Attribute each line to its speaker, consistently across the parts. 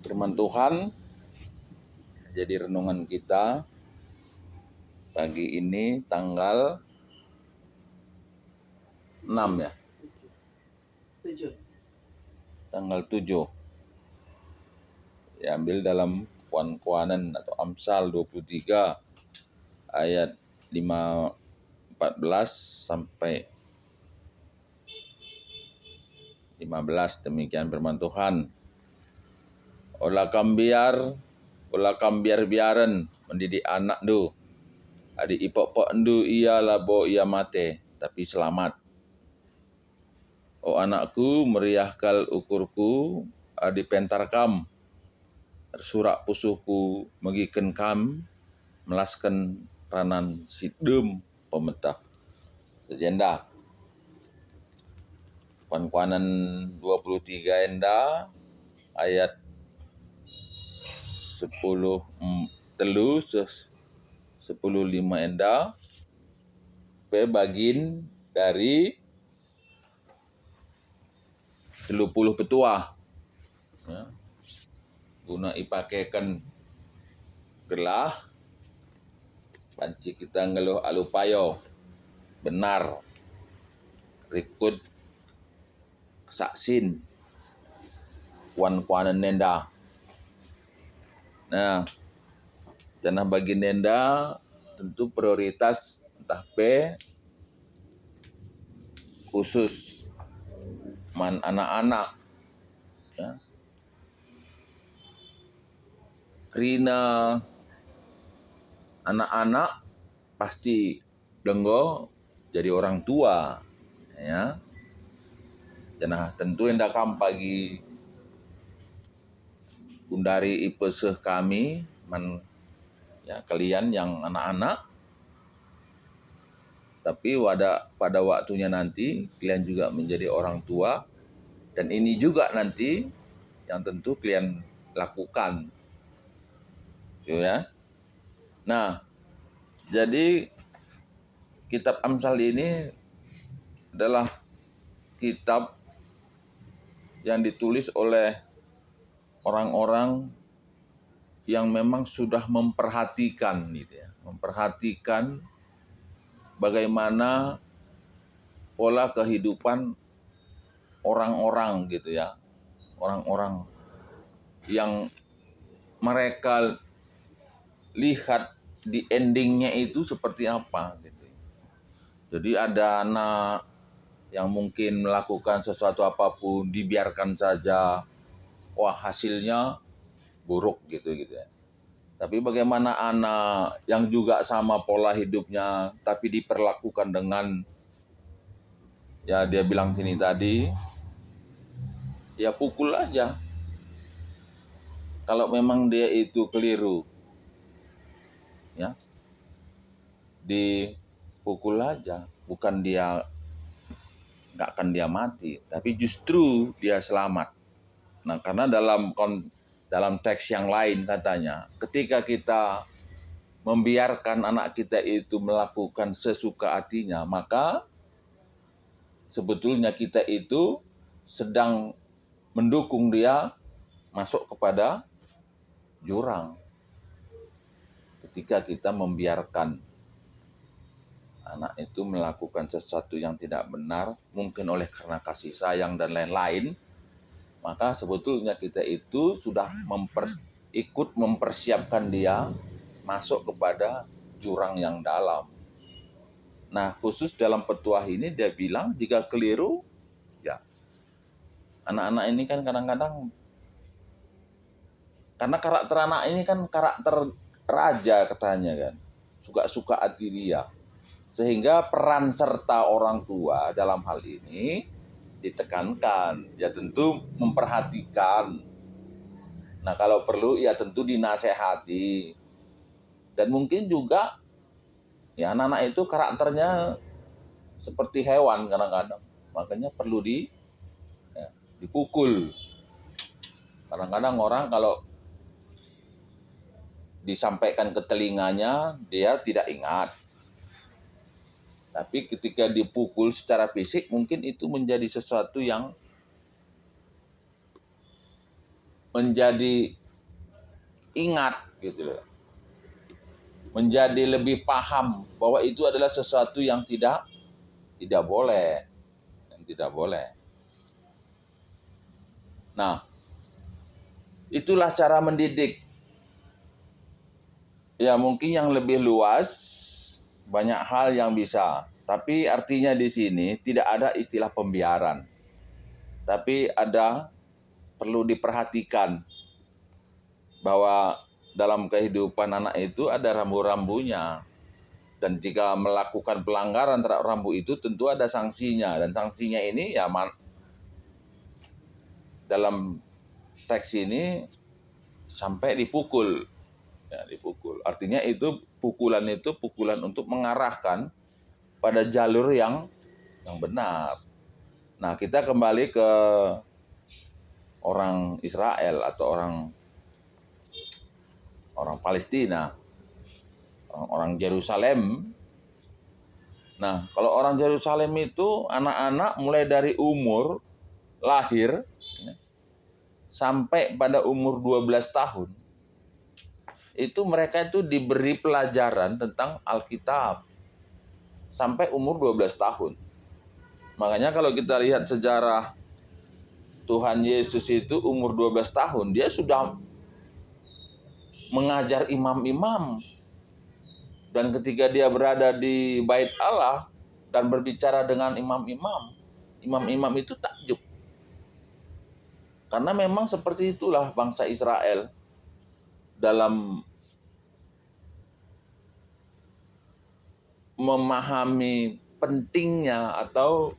Speaker 1: Firman Tuhan jadi renungan kita pagi ini tanggal 6 ya.
Speaker 2: 7.
Speaker 1: Tanggal 7. Diambil dalam Kuan-Kuanan atau Amsal 23 ayat 14 sampai 15. Demikian firman Tuhan. Olah kambiar-biaren mendidik anak du. Adik ipok-pok endu ia labo ia mate, tapi selamat. O anakku meriahkal ukurku, adi pentar kam. Surak pusuhku megiken kam, melaskan ranan sidem pemetah. Sejenda. Kuan-Kuanan 23 enda ayat 10:5 enda pe bagin dari 30 petua ya. Guna ipakekan gelah panci kita ngeluh alupayo benar rikut saksin kuan-kuanan nenda. Nah, tanah bagi nenda tentu prioritas entah P khusus man anak-anak ya. Karena anak-anak pasti denggo jadi orang tua ya. Janah tentu hendak kam pagi kundari ipeseh kami man ya kalian yang anak-anak, tapi pada waktunya nanti kalian juga menjadi orang tua, dan ini juga nanti yang tentu kalian lakukan gitu ya. Nah, jadi kitab Amsal ini adalah kitab yang ditulis oleh orang-orang yang memang sudah memperhatikan gitu ya, memperhatikan bagaimana pola kehidupan orang-orang gitu ya. Orang-orang yang mereka lihat di endingnya itu seperti apa gitu. Jadi ada anak yang mungkin melakukan sesuatu apapun dibiarkan saja, wah hasilnya buruk gitu ya. Tapi bagaimana anak yang juga sama pola hidupnya tapi diperlakukan dengan ya dia bilang sini tadi ya pukul aja. Kalau memang dia itu keliru ya dipukul aja, bukan dia nggak akan dia mati, tapi justru dia selamat. Nah, karena dalam teks yang lain katanya, ketika kita membiarkan anak kita itu melakukan sesuka hatinya, maka sebetulnya kita itu sedang mendukung dia masuk kepada jurang. Ketika kita membiarkan anak itu melakukan sesuatu yang tidak benar, mungkin oleh karena kasih sayang dan lain-lain, maka sebetulnya kita itu sudah ikut mempersiapkan dia masuk kepada jurang yang dalam. Nah, khusus dalam petuah ini dia bilang jika keliru, ya anak-anak ini kan kadang-kadang, karena karakter anak ini kan karakter raja katanya kan, suka-suka hati dia. Sehingga peran serta orang tua dalam hal ini ditekankan. Ya tentu memperhatikan. Nah kalau perlu ya tentu dinasehati. Dan mungkin juga ya anak-anak itu karakternya seperti hewan kadang-kadang. Makanya perlu dipukul. Kadang-kadang orang kalau disampaikan ke telinganya dia tidak ingat. Tapi ketika dipukul secara fisik mungkin itu menjadi sesuatu yang menjadi ingat gitu loh. Menjadi lebih paham bahwa itu adalah sesuatu yang tidak boleh, yang tidak boleh. Nah, itulah cara mendidik. Ya mungkin yang lebih luas, banyak hal yang bisa. Tapi artinya di sini tidak ada istilah pembiaran. Tapi perlu diperhatikan bahwa dalam kehidupan anak itu ada rambu-rambunya. Dan jika melakukan pelanggaran terhadap rambu itu tentu ada sanksinya. Dan sanksinya ini ya dalam teks ini sampai dipukul. Ya, dipukul. Artinya pukulan itu pukulan untuk mengarahkan pada jalur yang benar. Nah, kita kembali ke orang Israel atau orang Palestina, orang Yerusalem. Nah, kalau orang Yerusalem itu anak-anak mulai dari umur lahir sampai pada umur 12 tahun. Itu mereka itu diberi pelajaran tentang Alkitab sampai umur 12 tahun. Makanya kalau kita lihat sejarah Tuhan Yesus itu umur 12 tahun, dia sudah mengajar imam-imam. Dan ketika dia berada di Bait Allah dan berbicara dengan imam-imam, imam-imam itu takjub. Karena memang seperti itulah bangsa Israel dalam memahami pentingnya atau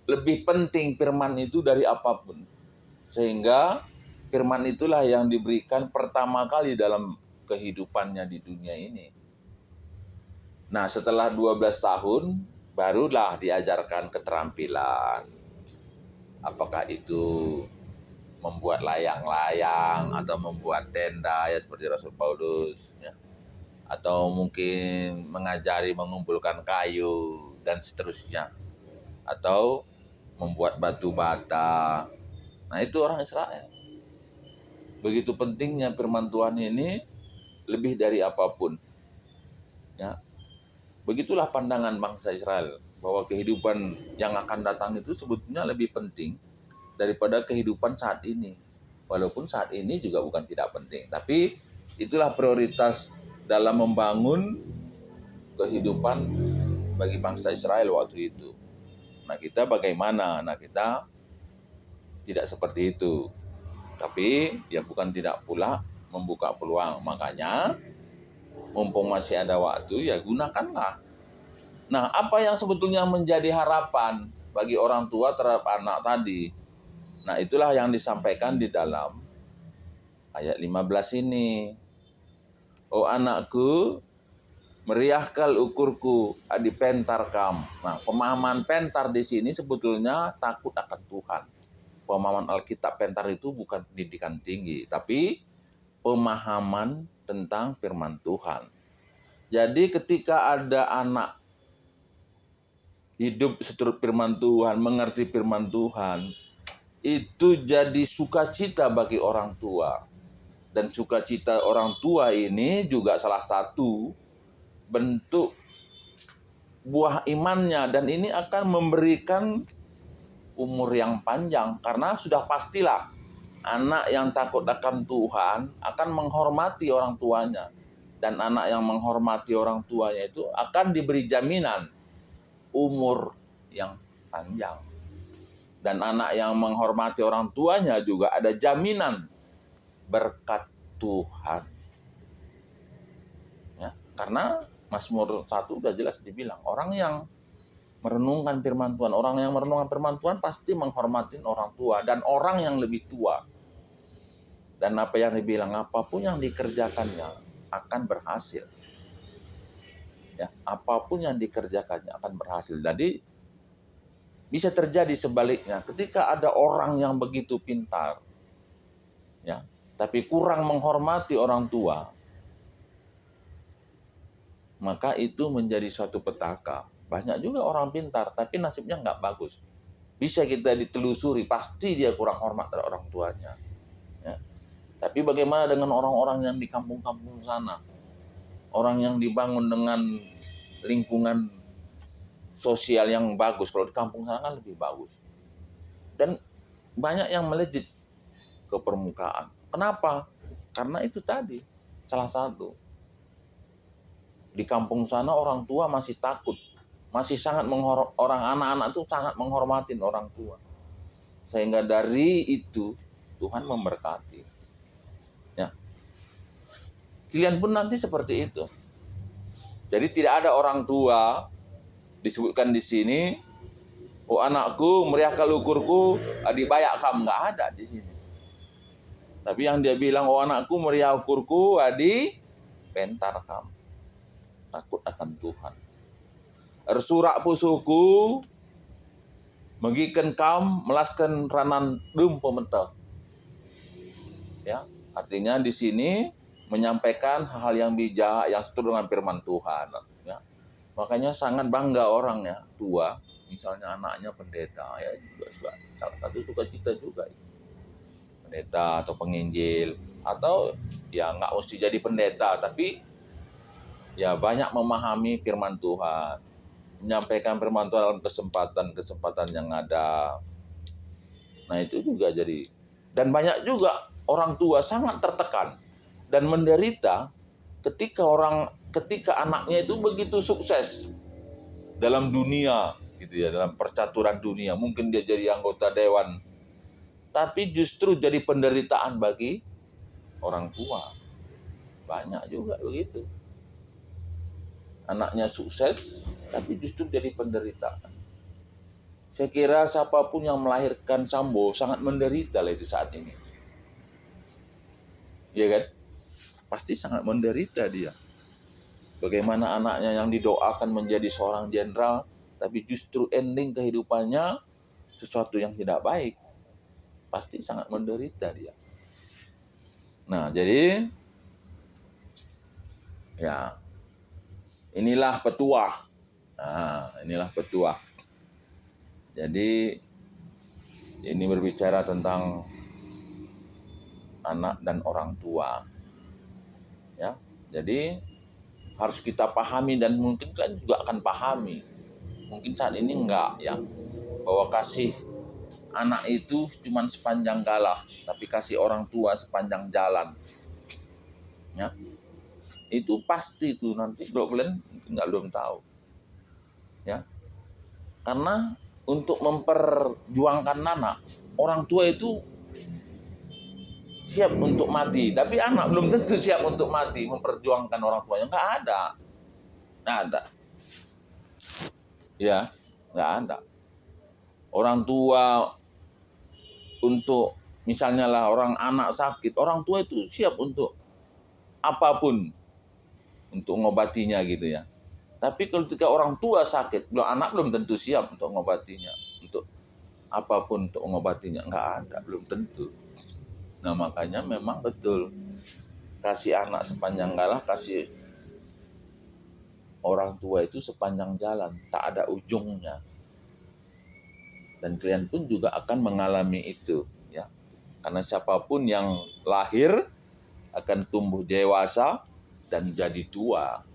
Speaker 1: lebih penting firman itu dari apapun. Sehingga firman itulah yang diberikan pertama kali dalam kehidupannya di dunia ini. Nah, setelah 12 tahun barulah diajarkan keterampilan. Apakah itu membuat layang-layang atau membuat tenda ya seperti Rasul Paulus ya. Atau mungkin mengajari mengumpulkan kayu dan seterusnya. Atau membuat batu bata. Nah, itu orang Israel. Begitu pentingnya firman Tuhan ini lebih dari apapun. Ya. Begitulah pandangan bangsa Israel bahwa kehidupan yang akan datang itu sebetulnya lebih penting daripada kehidupan saat ini. Walaupun saat ini juga bukan tidak penting, tapi itulah prioritas dalam membangun kehidupan bagi bangsa Israel waktu itu. Nah, kita bagaimana? Nah, kita tidak seperti itu. Tapi ya bukan tidak pula membuka peluang. Makanya mumpung masih ada waktu ya gunakanlah. Nah, apa yang sebetulnya menjadi harapan bagi orang tua terhadap anak tadi? Nah, itulah yang disampaikan di dalam ayat 15 ini. Oh anakku, meriahkan ukurku, adi pentar kam. Nah, pemahaman pentar di sini sebetulnya takut akan Tuhan. Pemahaman Alkitab pentar itu bukan pendidikan tinggi, tapi pemahaman tentang firman Tuhan. Jadi ketika ada anak hidup seturut firman Tuhan, mengerti firman Tuhan, itu jadi sukacita bagi orang tua. Dan sukacita orang tua ini juga salah satu bentuk buah imannya. Dan ini akan memberikan umur yang panjang. Karena sudah pastilah anak yang takut akan Tuhan akan menghormati orang tuanya. Dan anak yang menghormati orang tuanya itu akan diberi jaminan umur yang panjang. Dan anak yang menghormati orang tuanya juga ada jaminan berkat Tuhan. Ya, karena Mazmur 1 udah jelas dibilang, orang yang merenungkan firman Tuhan, orang yang merenungkan firman Tuhan pasti menghormati orang tua dan orang yang lebih tua. Dan apa yang dibilang, apapun yang dikerjakannya akan berhasil. Ya, apapun yang dikerjakannya akan berhasil. Jadi bisa terjadi sebaliknya, ketika ada orang yang begitu pintar, ya, tapi kurang menghormati orang tua, maka itu menjadi suatu petaka. Banyak juga orang pintar, tapi nasibnya nggak bagus. Bisa kita ditelusuri, pasti dia kurang hormat terhadap orang tuanya. Ya. Tapi bagaimana dengan orang-orang yang di kampung-kampung sana? Orang yang dibangun dengan lingkungan sosial yang bagus. Kalau di kampung sana kan lebih bagus. Dan banyak yang melejit ke permukaan. Kenapa? Karena itu tadi, salah satu. Di kampung sana orang tua masih takut. Masih sangat orang anak-anak itu sangat menghormatin orang tua. Sehingga dari itu Tuhan memberkati. Ya. Kalian pun nanti seperti itu. Jadi tidak ada orang tua disebutkan di sini, oh anakku meriahkan ukurku, adik bayak kam, nggak ada di sini. Tapi yang dia bilang, oh anakku meriah ukurku, adik pentar kam. Takut akan Tuhan. Ersurak pusuku, megiken kam, melaskan ranan dum pementah. Ya, artinya di sini menyampaikan hal-hal yang bijak, yang sesuai dengan firman Tuhan. Ya. Makanya sangat bangga orang ya, tua, misalnya anaknya pendeta, ya juga salah satu sukacita juga. Pendeta atau penginjil, atau ya nggak mesti jadi pendeta, tapi ya banyak memahami firman Tuhan, menyampaikan firman Tuhan dalam kesempatan yang ada. Nah itu juga jadi, dan banyak juga orang tua sangat tertekan dan menderita ketika anaknya itu begitu sukses dalam dunia gitu ya, dalam percaturan dunia. Mungkin dia jadi anggota dewan, tapi justru jadi penderitaan bagi orang tua. Banyak juga begitu. Anaknya sukses, tapi justru jadi penderitaan. Saya kira siapapun yang melahirkan Sambo sangat menderita lah itu saat ini. Iya kan? Pasti sangat menderita dia. Bagaimana anaknya yang didoakan menjadi seorang jenderal, tapi justru ending kehidupannya sesuatu yang tidak baik. Pasti sangat menderita dia. Nah, jadi ya inilah petuah. Nah, inilah petuah. Jadi ini berbicara tentang anak dan orang tua. Ya. Jadi harus kita pahami, dan mungkin kalian juga akan pahami. Mungkin saat ini enggak ya, bahwa kasih anak itu cuma sepanjang galah, tapi kasih orang tua sepanjang jalan. Ya. Itu pasti tuh nanti kalau kalian enggak belum tahu. Ya. Karena untuk memperjuangkan anak, orang tua itu siap untuk mati, tapi anak belum tentu siap untuk mati memperjuangkan orang tuanya. Nggak ada. Ya, nggak ada. Orang tua untuk misalnya lah orang anak sakit, orang tua itu siap untuk apapun untuk mengobatinya gitu ya. Tapi ketika orang tua sakit, anak belum tentu siap untuk mengobatinya, untuk apapun untuk mengobatinya, nggak ada, belum tentu. Nah makanya memang betul, kasih anak sepanjang galah, kasih orang tua itu sepanjang jalan, tak ada ujungnya. Dan kalian pun juga akan mengalami itu, ya. Karena siapapun yang lahir akan tumbuh dewasa dan jadi tua,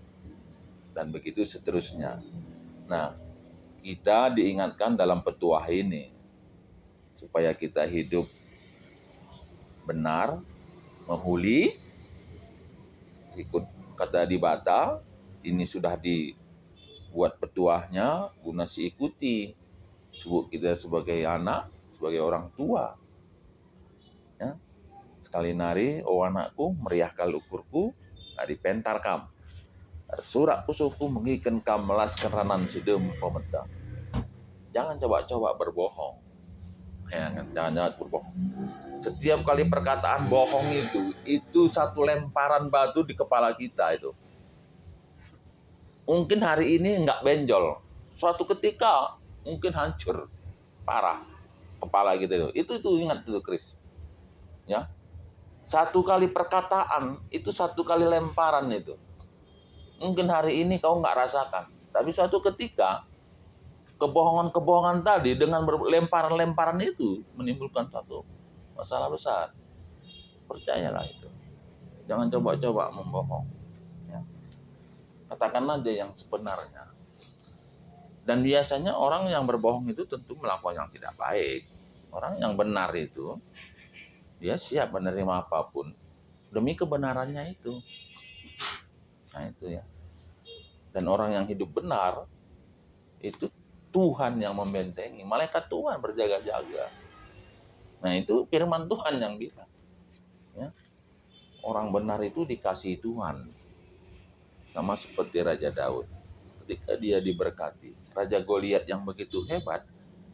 Speaker 1: dan begitu seterusnya. Nah, kita diingatkan dalam petuah ini supaya kita hidup benar, menghuli, ikut kata di Bata, ini sudah dibuat petuahnya, guna diikuti. Sebut kita sebagai anak, sebagai orang tua. Ya. Sekali nari, oh anakku, meriahkan ukurku, nari pentar kam. Surak pusuku mengiken kam, melaskan ranan sidem pemetang. Jangan coba-coba berbohong. Ya, jangan berbohong. Setiap kali perkataan bohong itu satu lemparan batu di kepala kita itu. Mungkin hari ini nggak benjol, suatu ketika mungkin hancur, parah kepala gitu. Itu ingat dulu Chris. Ya, satu kali perkataan itu satu kali lemparan itu. Mungkin hari ini kau nggak rasakan, tapi suatu ketika kebohongan-kebohongan tadi dengan lemparan-lemparan itu menimbulkan satu masalah besar. Percayalah itu. Jangan coba-coba membohong. Ya. Katakanlah dia yang sebenarnya. Dan biasanya orang yang berbohong itu tentu melakukan yang tidak baik. Orang yang benar itu, dia siap menerima apapun demi kebenarannya itu. Nah itu ya. Dan orang yang hidup benar, itu Tuhan yang membentengi. Malaikat Tuhan berjaga-jaga. Nah itu firman Tuhan yang bilang. Ya. Orang benar itu dikasihi Tuhan. Sama seperti Raja Daud. Ketika dia diberkati, Raja Goliat yang begitu hebat,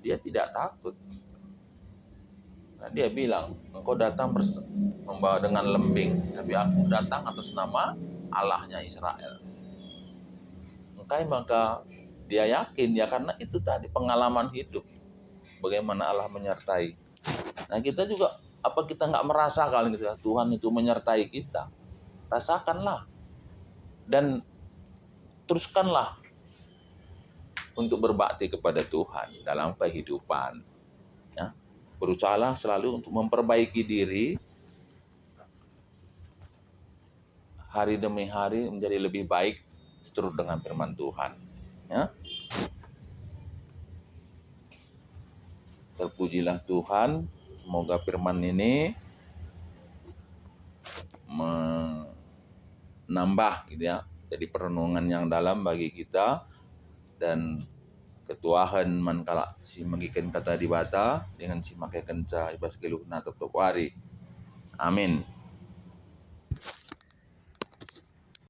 Speaker 1: dia tidak takut. Nah, dia bilang, engkau datang membawa dengan lembing, tapi aku datang atas nama Allahnya Israel. Maka dia yakin ya, karena itu tadi pengalaman hidup. Bagaimana Allah menyertai. Nah kita juga, apa kita nggak merasakan gitu ya, Tuhan itu menyertai kita. Rasakanlah. Dan teruskanlah untuk berbakti kepada Tuhan dalam kehidupan. Ya. Berusahalah selalu untuk memperbaiki diri hari demi hari menjadi lebih baik seturut dengan firman Tuhan. Ya. Terpujilah Tuhan, semoga firman ini menambah gitu ya, jadi perenungan yang dalam bagi kita, dan ketuahan mankala si magikan kata dibata dengan si makai kenca ibas geluh na wari. Amin.